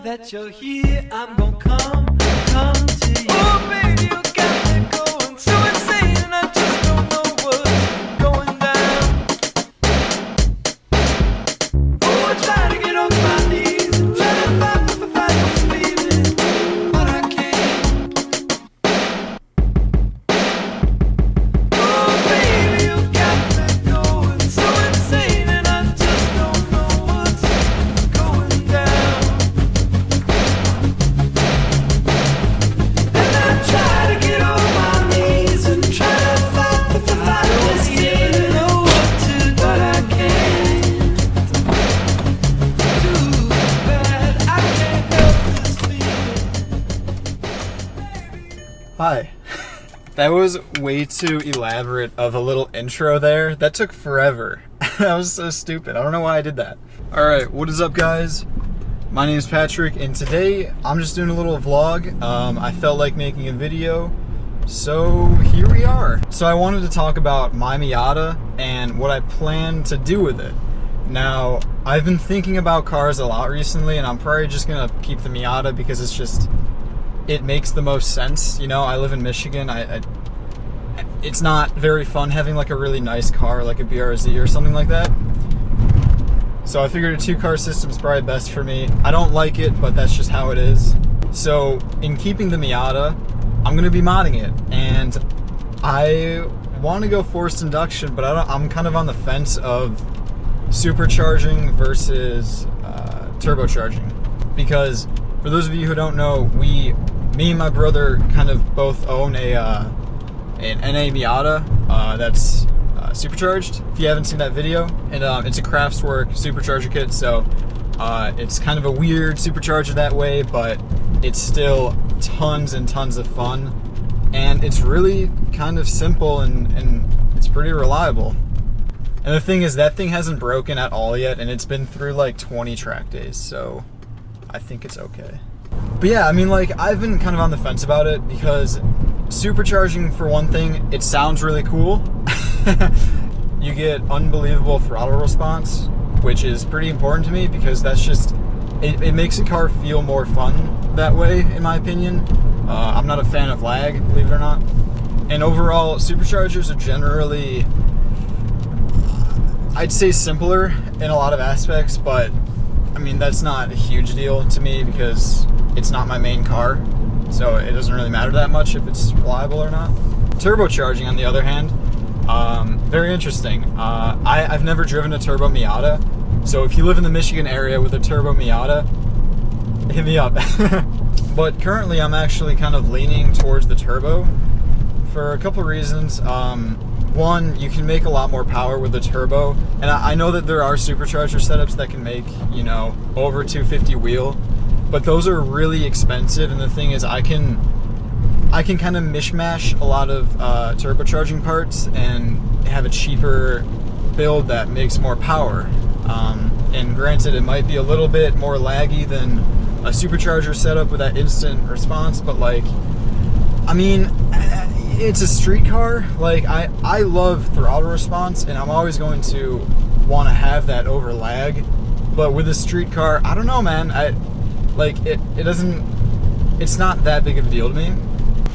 that you're here, I'm gonna come to you. Oh baby, you got me going so insane, and I just don't know what's going down. Oh, I try to get on my knees and try to fight this feeling, but I can't. Oh baby, you got me going so insane, and I just don't know what's going down. And I try to get on my knees and try to fight this feeling, know what to do, but I can't. Too bad I can't help this feeling. Hi. That was way too elaborate of a little intro there. That took forever. That was so stupid. I don't know why I did that. Alright, what is up guys? My name is Patrick and today I'm just doing a little vlog. I felt like making a video, so here we are. So I wanted to talk about my Miata and what I plan to do with it. Now, I've been thinking about cars a lot recently and I'm probably just gonna keep the Miata because it's just, it makes the most sense. You know, I live in Michigan. It's not very fun having like a really nice car like a BRZ or something like that. So I figured a two-car system is probably best for me. I don't like it, but that's just how it is. So in keeping the Miata, I'm gonna be modding it, and I want to go forced induction, but I'm kind of on the fence of supercharging versus turbocharging, because for those of you who don't know, me and my brother kind of both own an NB Miata that's supercharged. If you haven't seen that video, and it's a Craftswork supercharger kit, so it's kind of a weird supercharger that way, but it's still tons and tons of fun, and it's really kind of simple and it's pretty reliable. And the thing is, that thing hasn't broken at all yet, and it's been through like 20 track days, so I think it's okay. But yeah, I mean, like, I've been kind of on the fence about it because supercharging, for one thing, it sounds really cool. You get unbelievable throttle response, which is pretty important to me because that's just, it makes a car feel more fun that way, in my opinion. I'm not a fan of lag, believe it or not. And overall, superchargers are generally, I'd say, simpler in a lot of aspects, but I mean, that's not a huge deal to me because it's not my main car, so it doesn't really matter that much if it's reliable or not. Turbocharging, on the other hand, very interesting. I've never driven a turbo Miata, so if you live in the Michigan area with a turbo Miata, hit me up. But currently I'm actually kind of leaning towards the turbo for a couple reasons. One, you can make a lot more power with the turbo, and I know that there are supercharger setups that can make, you know, over 250 wheel, but those are really expensive, and the thing is, I can kind of mishmash a lot of turbocharging parts and have a cheaper build that makes more power. And granted, it might be a little bit more laggy than a supercharger setup with that instant response, but like, I mean, it's a street car. Like, I love throttle response, and I'm always going to want to have that over lag. But with a street car, I don't know, man. It's not that big of a deal to me.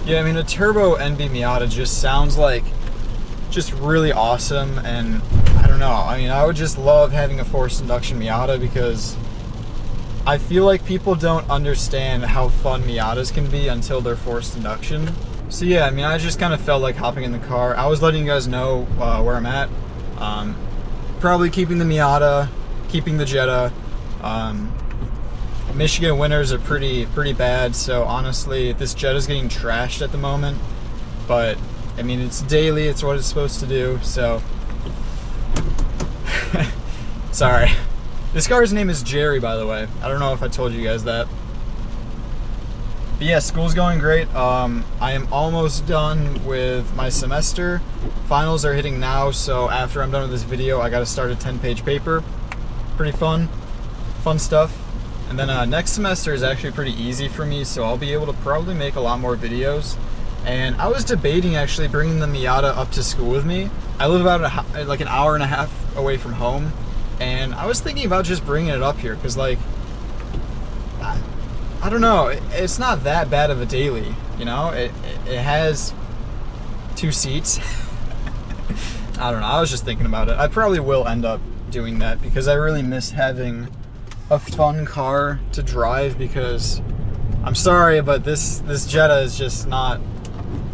Yeah, I mean, a turbo NB Miata just sounds like just really awesome, and I don't know. I mean, I would just love having a forced induction Miata because I feel like people don't understand how fun Miatas can be until they're forced induction. So yeah, I mean, I just kind of felt like hopping in the car. I was letting you guys know where I'm at. Probably keeping the Miata, keeping the Jetta. Michigan winters are pretty bad, so honestly, this Jetta's getting trashed at the moment. But I mean, it's daily, it's what it's supposed to do, so sorry. This car's name is Jerry, by the way. I don't know if I told you guys that. But yeah, school's going great. I am almost done with my semester. Finals are hitting now, so after I'm done with this video, I gotta start a 10-page paper. Pretty fun stuff. And then next semester is actually pretty easy for me, so I'll be able to probably make a lot more videos. And I was debating actually bringing the Miata up to school with me. I live about like an hour and a half away from home, and I was thinking about just bringing it up here because, like, I don't know. It's not that bad of a daily, you know? It has 2 seats. I don't know. I was just thinking about it. I probably will end up doing that because I really miss having a fun car to drive because I'm sorry, but this Jetta is just not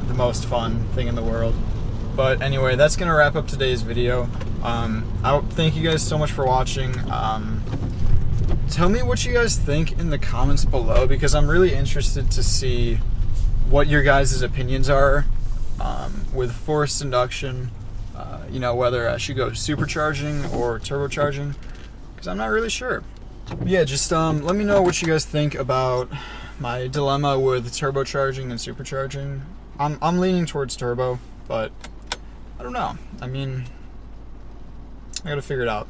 the most fun thing in the world. But anyway, that's going to wrap up today's video. I thank you guys so much for watching. Tell me what you guys think in the comments below because I'm really interested to see what your guys' opinions are with forced induction. You know, whether I should go supercharging or turbocharging because I'm not really sure. Yeah, just let me know what you guys think about my dilemma with turbocharging and supercharging. I'm leaning towards turbo, but I don't know. I mean, I gotta figure it out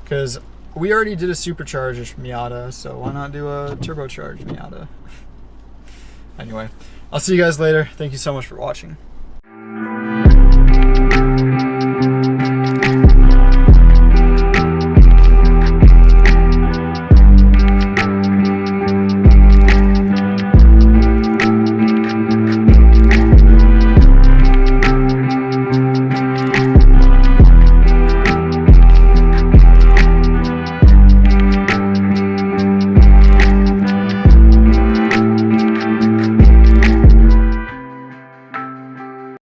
because we already did a supercharged Miata, so why not do a turbocharged Miata? Anyway, I'll see you guys later. Thank you so much for watching.